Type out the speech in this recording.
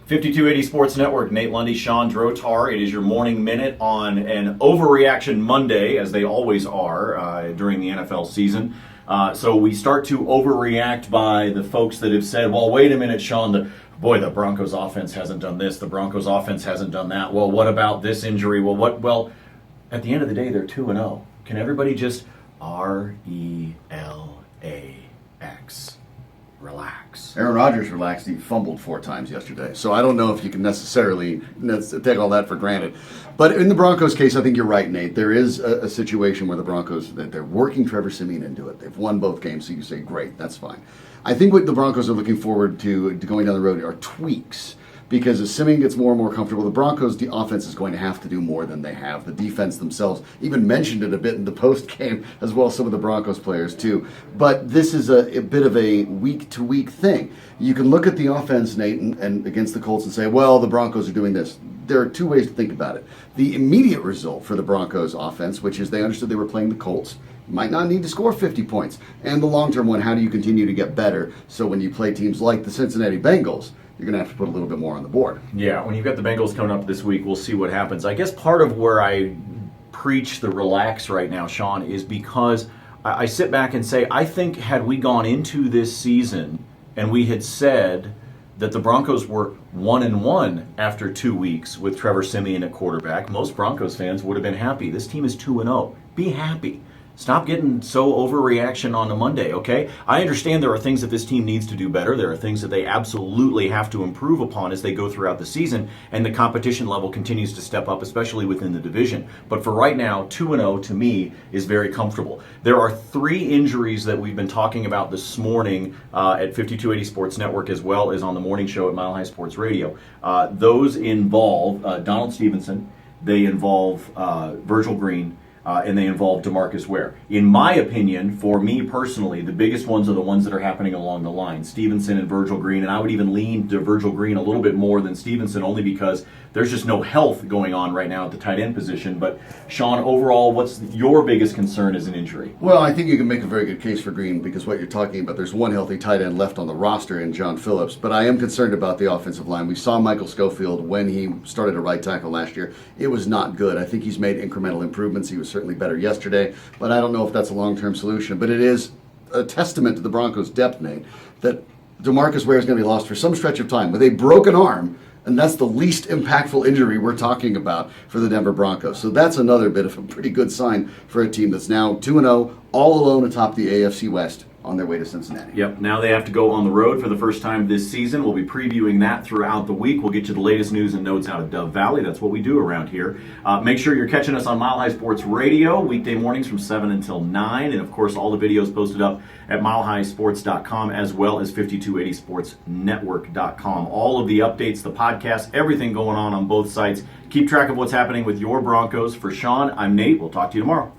5280 Sports Network, Nate Lundy, Shawn Drotar. It is your morning minute on an overreaction Monday, as they always are during the NFL season. So we start to overreact by the folks that have said, well, wait a minute, Shawn, the Broncos offense hasn't done this, the Broncos offense hasn't done that. Well, what about this injury? Well, at the end of the day, they're 2-0. Can everybody just REELLAAXX? Relax. Aaron Rodgers relaxed. He fumbled 4 times yesterday. So I don't know if you can necessarily take all that for granted. But in the Broncos case, I think you're right, Nate. There is a situation where the Broncos, that they're working Trevor Siemian into it. They've won both games, so you say, great, that's fine. I think what the Broncos are looking forward to going down the road are tweaks. Because as Siemian gets more and more comfortable, the Broncos' offense is going to have to do more than they have. The defense themselves even mentioned it a bit in the post-game, as well as some of the Broncos players too. But this is a bit of a week-to-week thing. You can look at the offense, Nate, and against the Colts and say, well, the Broncos are doing this. There are 2 ways to think about it. The immediate result for the Broncos offense, which is they understood they were playing the Colts, you might not need to score 50 points. And the long-term one, how do you continue to get better so when you play teams like the Cincinnati Bengals, you're going to have to put a little bit more on the board. Yeah, when you've got the Bengals coming up this week, we'll see what happens. I guess part of where I preach the relax right now, Shawn, is because I sit back and say, I think had we gone into this season and we had said that the Broncos were 1-1 after 2 weeks with Trevor Siemian at quarterback, most Broncos fans would have been happy. This team is 2-0. Be happy. Stop getting so overreaction on a Monday, okay? I understand there are things that this team needs to do better. There are things that they absolutely have to improve upon as they go throughout the season, and the competition level continues to step up, especially within the division. But for right now, 2-0 to me is very comfortable. There are 3 injuries that we've been talking about this morning at 5280 Sports Network, as well as on the morning show at Mile High Sports Radio. Those involve Donald Stevenson, they involve Virgil Green, and they involve Demarcus Ware. In my opinion, for me personally, the biggest ones are the ones that are happening along the line. Stevenson and Virgil Green, and I would even lean to Virgil Green a little bit more than Stevenson, only because there's just no health going on right now at the tight end position. But Shawn, overall, what's your biggest concern as an injury? Well, I think you can make a very good case for Green because what you're talking about, there's one healthy tight end left on the roster in John Phillips, but I am concerned about the offensive line. We saw Michael Schofield when he started at right tackle last year. It was not good. I think he's made incremental improvements. He was certainly better yesterday, but I don't know if that's a long-term solution. But it is a testament to the Broncos' depth, Nate, that Demarcus Ware is going to be lost for some stretch of time with a broken arm. And that's the least impactful injury we're talking about for the Denver Broncos. So that's another bit of a pretty good sign for a team that's now 2-0, all alone atop the AFC West on their way to Cincinnati. Yep, now they have to go on the road for the first time this season. We'll be previewing that throughout the week. We'll get you the latest news and notes out of Dove Valley. That's what we do around here. Make sure you're catching us on Mile High Sports Radio, weekday mornings from 7 until 9. And, of course, all the videos posted up at milehighsports.com as well as 5280sportsnetwork.com. All of the updates, the podcasts, everything going on both sites. Keep track of what's happening with your Broncos. For Shawn, I'm Nate. We'll talk to you tomorrow.